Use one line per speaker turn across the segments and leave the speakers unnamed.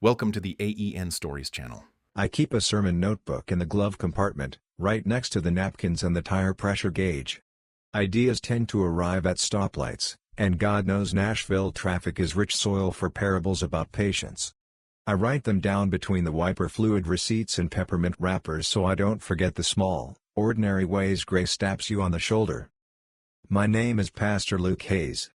Welcome to the AEN Stories channel.
I keep a sermon notebook in the glove compartment, right next to the napkins and the tire pressure gauge. Ideas tend to arrive at stoplights, and God knows Nashville traffic is rich soil for parables about patience. I write them down between the wiper fluid receipts and peppermint wrappers so I don't forget the small, ordinary ways grace taps you on the shoulder. My name is Pastor Luke Hayes.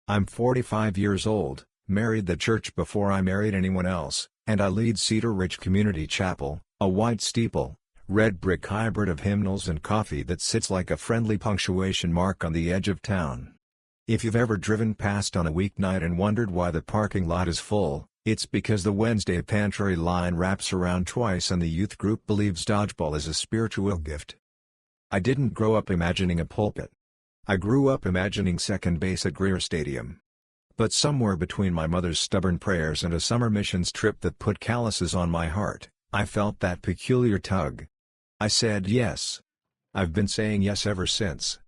I'm 45 years old, married the church before I married anyone else, and I lead Cedar Ridge Community Chapel, a white steeple, red brick hybrid of hymnals and coffee that sits like a friendly punctuation mark on the edge of town. If you've ever driven past on a weeknight and wondered why the parking lot is full, it's because the Wednesday pantry line wraps around twice and the youth group believes dodgeball is a spiritual gift. I didn't grow up imagining a pulpit. I grew up imagining second base at Greer Stadium. But somewhere between my mother's stubborn prayers and a summer missions trip that put calluses on my heart, I felt that peculiar tug. I said yes. I've been saying yes ever since.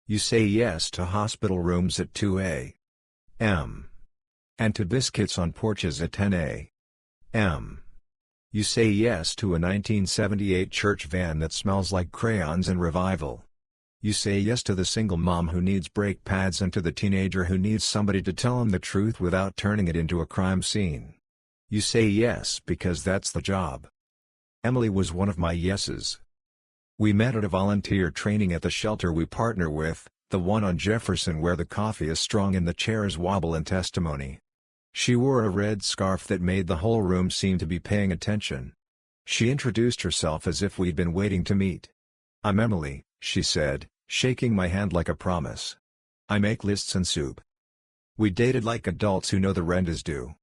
You say yes to hospital rooms at 2 a.m. and to biscuits on porches at 10 a.m. You say yes to a 1978 church van that smells like crayons and revival. You say yes to the single mom who needs brake pads and to the teenager who needs somebody to tell him the truth without turning it into a crime scene. You say yes because that's the job. Emily was one of my yeses. We met at a volunteer training at the shelter we partner with, the one on Jefferson where the coffee is strong and the chairs wobble in testimony. She wore a red scarf that made the whole room seem to be paying attention. She introduced herself as if we'd been waiting to meet. "I'm Emily," she said, shaking my hand like a promise. "I make lists and soup." We dated like adults who know the rent is due.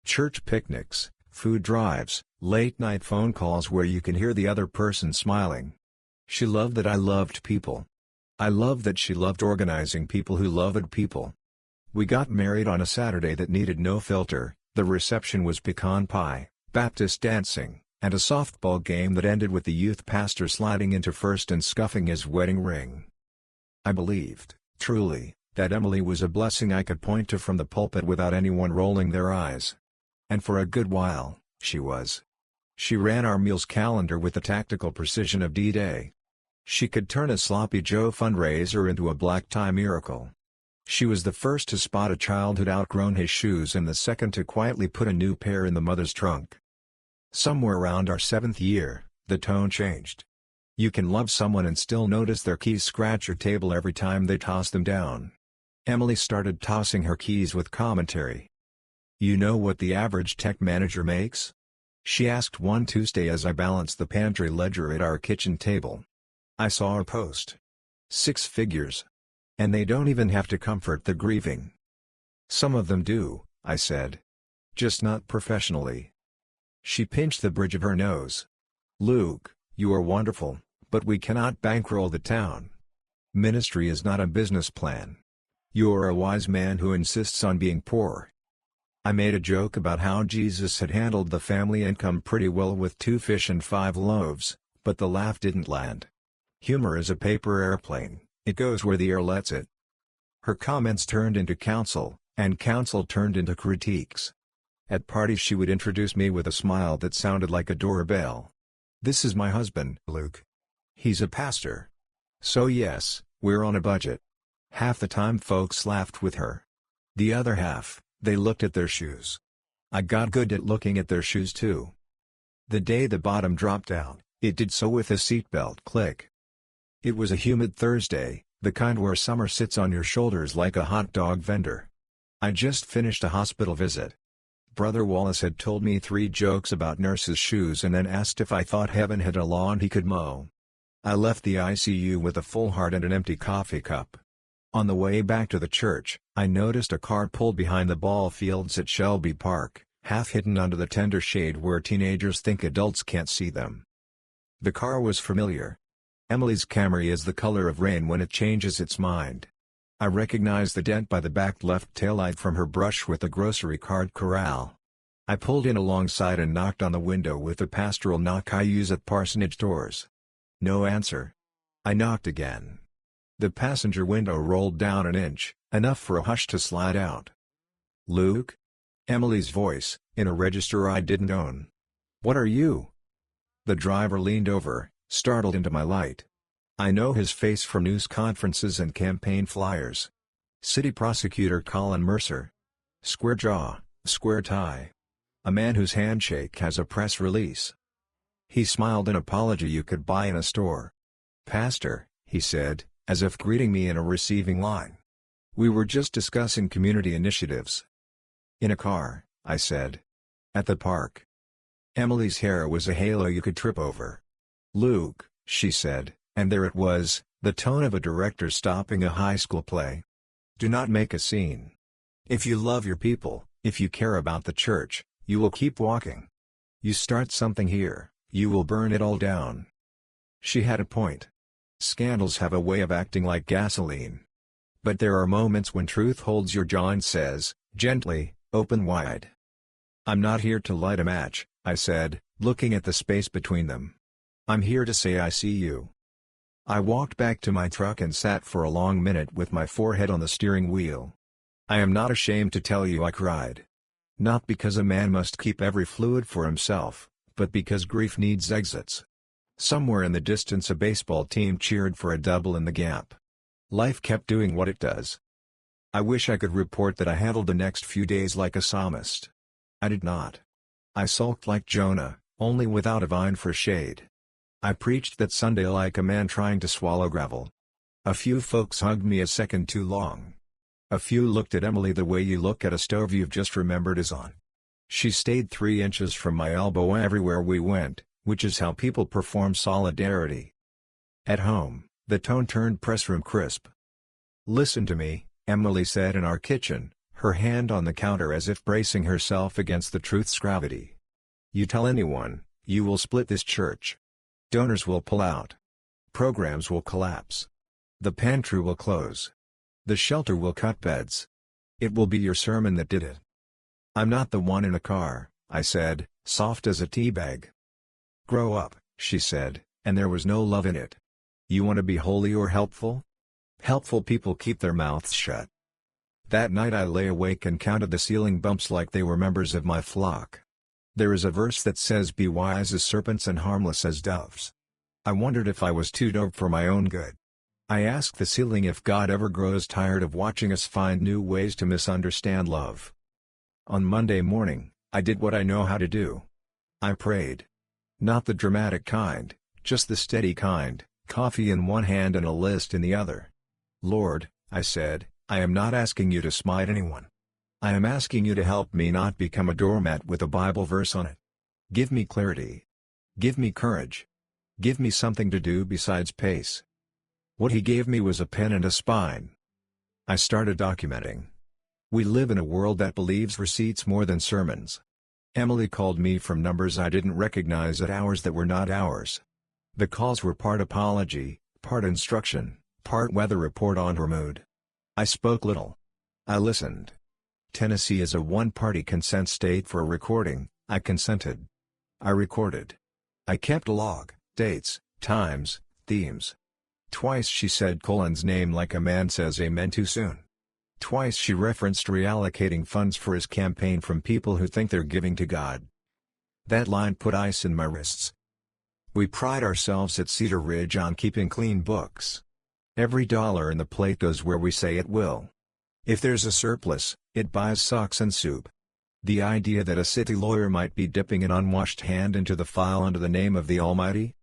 Church picnics, food drives, late-night phone calls where you can hear the other person smiling. She loved that I loved people. I loved that she loved organizing people who loved people. We got married on a Saturday that needed no filter. The reception was pecan pie, Baptist dancing, and a softball game that ended with the youth pastor sliding into first and scuffing his wedding ring. I believed, truly, that Emily was a blessing I could point to from the pulpit without anyone rolling their eyes. And for a good while, she was. She ran our meals calendar with the tactical precision of D-Day. She could turn a sloppy Joe fundraiser into a black tie miracle. She was the first to spot a child who'd outgrown his shoes and the second to quietly put a new pair in the mother's trunk. Somewhere around our 7th year, the tone changed. You can love someone and still notice their keys scratch your table every time they toss them down. Emily started tossing her keys with commentary. "You know what the average tech manager makes?" she asked one Tuesday as I balanced the pantry ledger at our kitchen table. I saw her post. 6 figures. And they don't even have to comfort the grieving. "Some of them do," I said. "Just not professionally." She pinched the bridge of her nose. "Luke, you are wonderful, but we cannot bankroll the town. Ministry is not a business plan. You are a wise man who insists on being poor." I made a joke about how Jesus had handled the family income pretty well with 2 fish and 5 loaves, but the laugh didn't land. Humor is a paper airplane, it goes where the air lets it. Her comments turned into counsel, and counsel turned into critiques. At parties she would introduce me with a smile that sounded like a doorbell. "This is my husband, Luke. He's a pastor." So yes, we're on a budget. Half the time folks laughed with her. The other half, they looked at their shoes. I got good at looking at their shoes too. The day the bottom dropped out, it did so with a seatbelt click. It was a humid Thursday, the kind where summer sits on your shoulders like a hot dog vendor. I just finished a hospital visit. Brother Wallace had told me 3 jokes about nurses' shoes and then asked if I thought heaven had a lawn he could mow. I left the ICU with a full heart and an empty coffee cup. On the way back to the church, I noticed a car pulled behind the ball fields at Shelby Park, half hidden under the tender shade where teenagers think adults can't see them. The car was familiar. Emily's Camry is the color of rain when it changes its mind. I recognized the dent by the back left taillight from her brush with the grocery cart corral. I pulled in alongside and knocked on the window with the pastoral knock I use at parsonage doors. No answer. I knocked again. The passenger window rolled down an inch, enough for a hush to slide out. "Luke?" Emily's voice, in a register I didn't own. "What are you?" The driver leaned over, startled into my light. I know his face from news conferences and campaign flyers. City Prosecutor Colin Mercer. Square jaw, square tie. A man whose handshake has a press release. He smiled an apology you could buy in a store. "Pastor," he said, as if greeting me in a receiving line. "We were just discussing community initiatives." "In a car," I said. "At the park." Emily's hair was a halo you could trip over. "Luke," she said, and there it was, the tone of a director stopping a high school play. "Do not make a scene. If you love your people, if you care about the church, you will keep walking. You start something here, you will burn it all down." She had a point. Scandals have a way of acting like gasoline. But there are moments when truth holds your jaw and says, gently, "Open wide." "I'm not here to light a match," I said, looking at the space between them. "I'm here to say I see you." I walked back to my truck and sat for a long minute with my forehead on the steering wheel. "I am not ashamed to tell you," I cried. "Not because a man must keep every fluid for himself, but because grief needs exits." Somewhere in the distance a baseball team cheered for a double in the gap. Life kept doing what it does. I wish I could report that I handled the next few days like a psalmist. I did not. I sulked like Jonah, only without a vine for shade. I preached that Sunday like a man trying to swallow gravel. A few folks hugged me a second too long. A few looked at Emily the way you look at a stove you've just remembered is on. She stayed 3 inches from my elbow everywhere we went, which is how people perform solidarity. At home, the tone turned press room crisp. "Listen to me," Emily said in our kitchen, her hand on the counter as if bracing herself against the truth's gravity. "You tell anyone, you will split this church. Donors will pull out. Programs will collapse. The pantry will close. The shelter will cut beds. It will be your sermon that did it." "I'm not the one in a car," I said, soft as a teabag. "Grow up," she said, and there was no love in it. "You want to be holy or helpful? Helpful people keep their mouths shut." That night I lay awake and counted the ceiling bumps like they were members of my flock. There is a verse that says, "Be wise as serpents and harmless as doves." I wondered if I was too dope for my own good. I asked the ceiling if God ever grows tired of watching us find new ways to misunderstand love. On Monday morning, I did what I know how to do. I prayed. Not the dramatic kind, just the steady kind, coffee in one hand and a list in the other. "Lord," I said, "I am not asking you to smite anyone. I am asking you to help me not become a doormat with a Bible verse on it. Give me clarity. Give me courage. Give me something to do besides pace." What he gave me was a pen and a spine. I started documenting. We live in a world that believes receipts more than sermons. Emily called me from numbers I didn't recognize at hours that were not ours. The calls were part apology, part instruction, part weather report on her mood. I spoke little. I listened. Tennessee is a one-party consent state for a recording. I consented. I recorded. I kept a log, dates, times, themes. Twice she said Colin's name like a man says amen too soon. Twice she referenced reallocating funds for his campaign from people who think they're giving to God. That line put ice in my wrists. We pride ourselves at Cedar Ridge on keeping clean books. Every dollar in the plate goes where we say it will. If there's a surplus, it buys socks and soup. The idea that a city lawyer might be dipping an unwashed hand into the file under the name of the Almighty?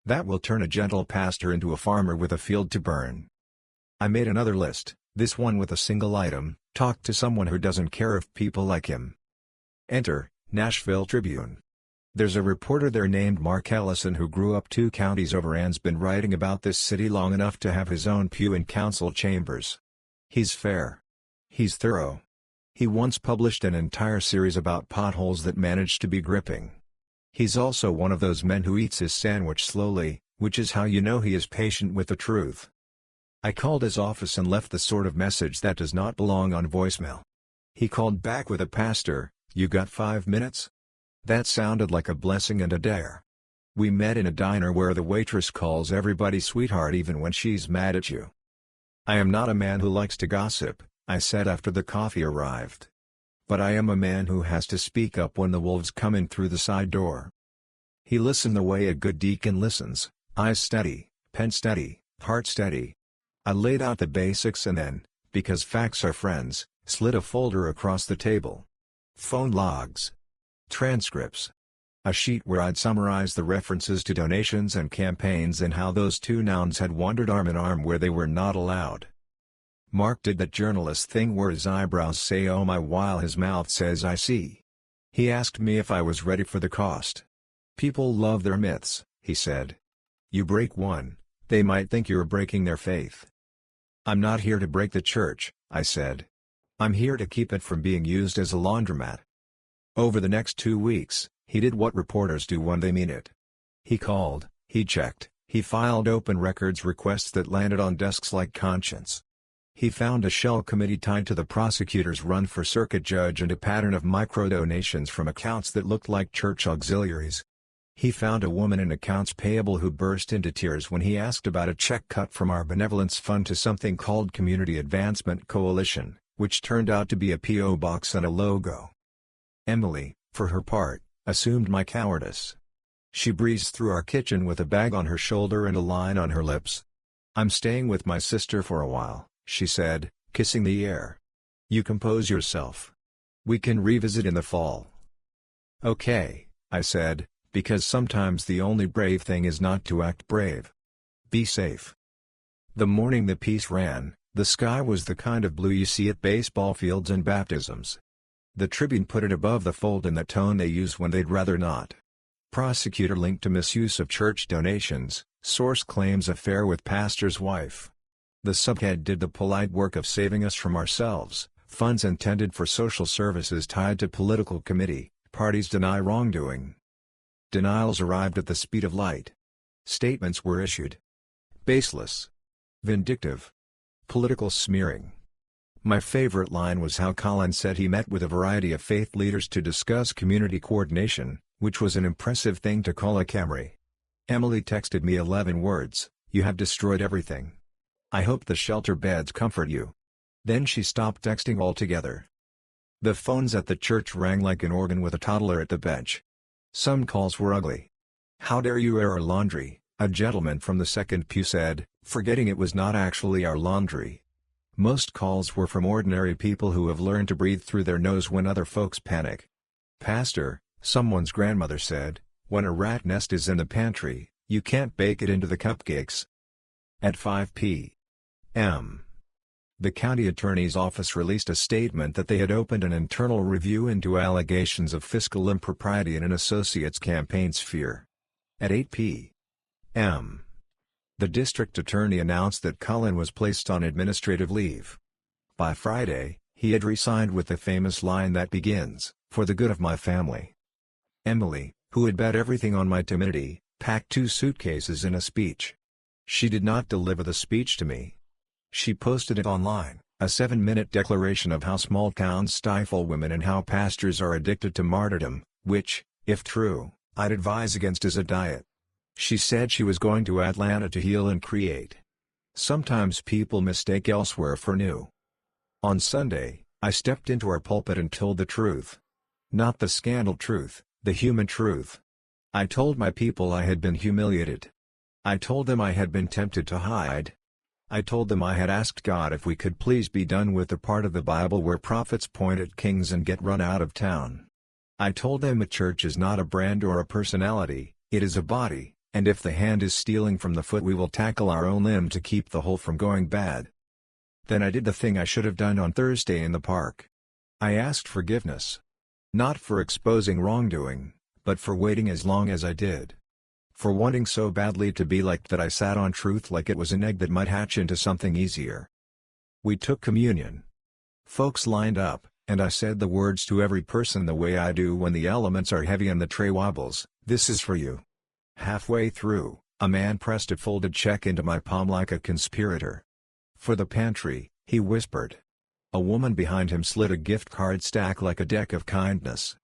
That will turn a gentle pastor into a farmer with a field to burn. I made another list, this one with a single item: talk to someone who doesn't care if people like him. Enter, Nashville Tribune. There's a reporter there named Mark Ellison who grew up 2 counties over and's been writing about this city long enough to have his own pew in council chambers. He's fair. He's thorough. He once published an entire series about potholes that managed to be gripping. He's also one of those men who eats his sandwich slowly, which is how you know he is patient with the truth. I called his office and left the sort of message that does not belong on voicemail. He called back with a "Pastor, you got 5 minutes?" That sounded like a blessing and a dare. We met in a diner where the waitress calls everybody sweetheart even when she's mad at you. "I am not a man who likes to gossip," I said after the coffee arrived. But I am a man who has to speak up when the wolves come in through the side door." He listened the way a good deacon listens, eyes steady, pen steady, heart steady. I laid out the basics and then, because facts are friends, slid a folder across the table. Phone logs. Transcripts. A sheet where I'd summarize the references to donations and campaigns and how those two nouns had wandered arm in arm where they were not allowed. Mark did that journalist thing where his eyebrows say "oh my" while his mouth says "I see." He asked me if I was ready for the cost. "People love their myths," he said. "You break one, they might think you're breaking their faith." "I'm not here to break the church," I said. "I'm here to keep it from being used as a laundromat." Over the next 2 weeks, he did what reporters do when they mean it. He called, he checked, he filed open records requests that landed on desks like Conscience. He found a shell committee tied to the prosecutor's run for circuit judge and a pattern of micro-donations from accounts that looked like church auxiliaries. He found a woman in accounts payable who burst into tears when he asked about a check cut from our benevolence fund to something called Community Advancement Coalition, which turned out to be a P.O. box and a logo. Emily, for her part, assumed my cowardice. She breezed through our kitchen with a bag on her shoulder and a line on her lips. "I'm staying with my sister for a while," she said, kissing the air. "You compose yourself. We can revisit in the fall." "Okay," I said, because sometimes the only brave thing is not to act brave. Be safe. The morning the piece ran, the sky was the kind of blue you see at baseball fields and baptisms. The Tribune put it above the fold in the tone they use when they'd rather not. Prosecutor linked to misuse of church donations, source claims affair with pastor's wife. The subhead did the polite work of saving us from ourselves, funds intended for social services tied to political committee, parties deny wrongdoing. Denials arrived at the speed of light. Statements were issued. Baseless. Vindictive. Political smearing. My favorite line was how Colin said he met with a variety of faith leaders to discuss community coordination, which was an impressive thing to call a Camry. Emily texted me 11 words, "You have destroyed everything. I hope the shelter beds comfort you." Then she stopped texting altogether. The phones at the church rang like an organ with a toddler at the bench. Some calls were ugly. "How dare you air our laundry," a gentleman from the second pew said, forgetting it was not actually our laundry. Most calls were from ordinary people who have learned to breathe through their nose when other folks panic. "Pastor," someone's grandmother said, "when a rat nest is in the pantry, you can't bake it into the cupcakes." At 5 p.m., the county attorney's office released a statement that they had opened an internal review into allegations of fiscal impropriety in an associate's campaign sphere. At 8 p.m., the district attorney announced that Colin was placed on administrative leave. By Friday, he had resigned with the famous line that begins, "For the good of my family." Emily, who had bet everything on my timidity, packed 2 suitcases in a speech. She did not deliver the speech to me. She posted it online, a 7-minute declaration of how small towns stifle women and how pastors are addicted to martyrdom, which, if true, I'd advise against as a diet. She said she was going to Atlanta to heal and create. Sometimes people mistake elsewhere for new. On Sunday, I stepped into our pulpit and told the truth. Not the scandal truth, the human truth. I told my people I had been humiliated. I told them I had been tempted to hide. I told them I had asked God if we could please be done with the part of the Bible where prophets point at kings and get run out of town. I told them a church is not a brand or a personality, it is a body. And if the hand is stealing from the foot, we will tackle our own limb to keep the whole from going bad. Then I did the thing I should have done on Thursday in the park. I asked forgiveness. Not for exposing wrongdoing, but for waiting as long as I did. For wanting so badly to be liked that I sat on truth like it was an egg that might hatch into something easier. We took communion. Folks lined up, and I said the words to every person the way I do when the elements are heavy and the tray wobbles, "This is for you." Halfway through, a man pressed a folded check into my palm like a conspirator. "For the pantry," he whispered. A woman behind him slid a gift card stack like a deck of kindness.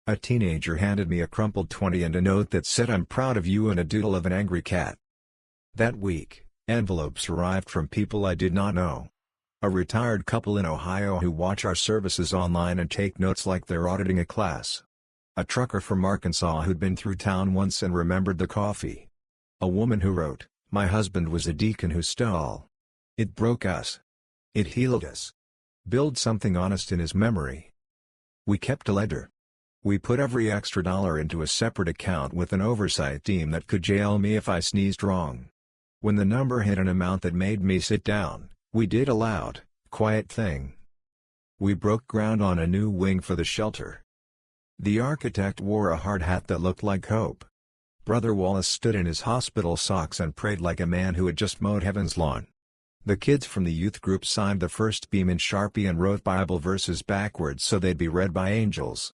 A teenager handed me a crumpled 20 and a note that said "I'm proud of you" and a doodle of an angry cat. That week, envelopes arrived from people I did not know. A retired couple in Ohio who watch our services online and take notes like they're auditing a class. A trucker from Arkansas who'd been through town once and remembered the coffee. A woman who wrote, "My husband was a deacon who stole. It broke us. It healed us." Build something honest in his memory. We kept a ledger. We put every extra dollar into a separate account with an oversight team that could jail me if I sneezed wrong. When the number hit an amount that made me sit down, we did a loud, quiet thing. We broke ground on a new wing for the shelter. The architect wore a hard hat that looked like hope. Brother Wallace stood in his hospital socks and prayed like a man who had just mowed heaven's lawn. The kids from the youth group signed the first beam in Sharpie and wrote Bible verses backwards so they'd be read by angels.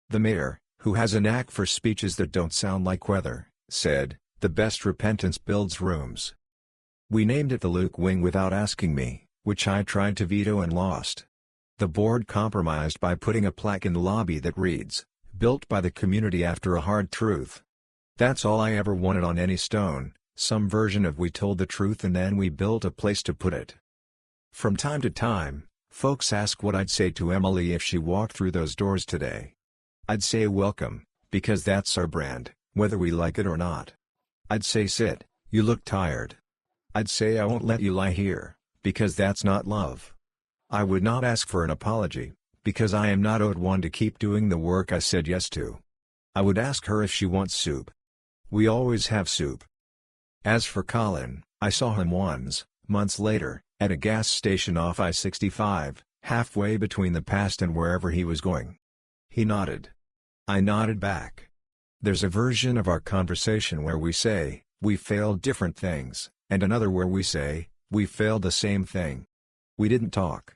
The mayor, who has a knack for speeches that don't sound like weather, said, "The best repentance builds rooms." We named it the Luke Wing without asking me, which I tried to veto and lost. The board compromised by putting a plaque in the lobby that reads, "Built by the community after a hard truth." That's all I ever wanted on any stone, some version of "we told the truth and then we built a place to put it." From time to time, folks ask what I'd say to Emily if she walked through those doors today. I'd say welcome, because that's our brand, whether we like it or not. I'd say sit, you look tired. I'd say I won't let you lie here, because that's not love. I would not ask for an apology, because I am not owed one to keep doing the work I said yes to. I would ask her if she wants soup. We always have soup. As for Colin, I saw him months later, at a gas station off I-65, halfway between the past and wherever he was going. He nodded. I nodded back. There's a version of our conversation where we say, "We failed different things," and another where we say, "We failed the same thing." We didn't talk.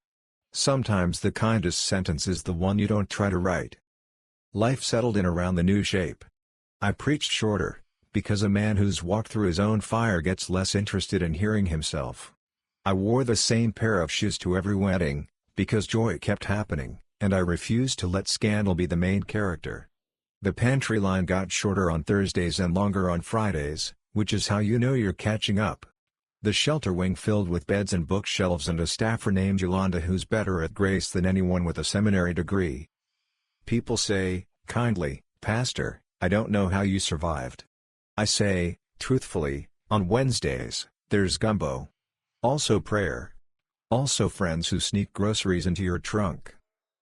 Sometimes the kindest sentence is the one you don't try to write. Life settled in around the new shape. I preached shorter, because a man who's walked through his own fire gets less interested in hearing himself. I wore the same pair of shoes to every wedding, because joy kept happening, and I refused to let scandal be the main character. The pantry line got shorter on Thursdays and longer on Fridays, which is how you know you're catching up. The shelter wing filled with beds and bookshelves and a staffer named Yolanda who's better at grace than anyone with a seminary degree. People say, kindly, "Pastor, I don't know how you survived." I say, truthfully, on Wednesdays, there's gumbo. Also prayer. Also friends who sneak groceries into your trunk.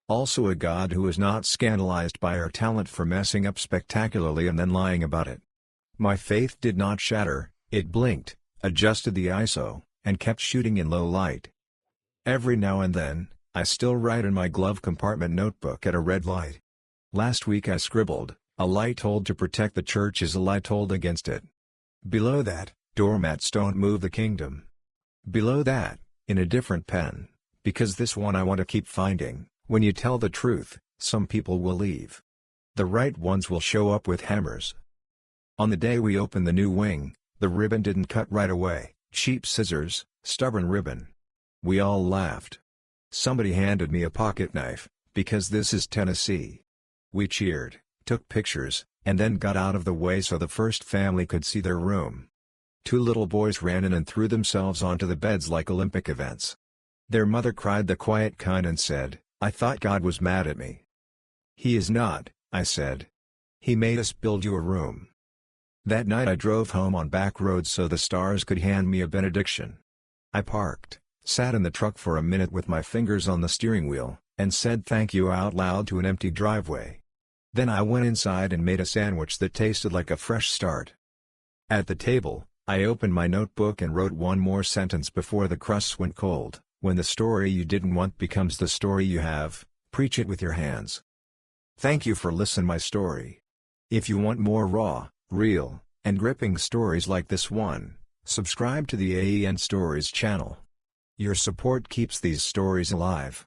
Also a God who is not scandalized by our talent for messing up spectacularly and then lying about it. My faith did not shatter, it blinked, adjusted the ISO, and kept shooting in low light. Every now and then, I still write in my glove compartment notebook at a red light. Last week I scribbled, "A light told to protect the church is a lie told against it." Below that, "Doormats don't move the kingdom." Below that, in a different pen, because this one I want to keep finding, "When you tell the truth, some people will leave. The right ones will show up with hammers." On the day we opened the new wing, the ribbon didn't cut right away, cheap scissors, stubborn ribbon. We all laughed. Somebody handed me a pocket knife, because this is Tennessee. We cheered, took pictures, and then got out of the way so the first family could see their room. 2 little boys ran in and threw themselves onto the beds like Olympic events. Their mother cried the quiet kind and said, "I thought God was mad at me." "He is not," I said. "He made us build you a room." That night I drove home on back roads so the stars could hand me a benediction. I parked, sat in the truck for a minute with my fingers on the steering wheel, and said thank you out loud to an empty driveway. Then I went inside and made a sandwich that tasted like a fresh start. At the table, I opened my notebook and wrote one more sentence before the crusts went cold. When the story you didn't want becomes the story you have, preach it with your hands. Thank you for listening my story. If you want more raw, real, and gripping stories like this one, subscribe to the AEN Stories channel. Your support keeps these stories alive.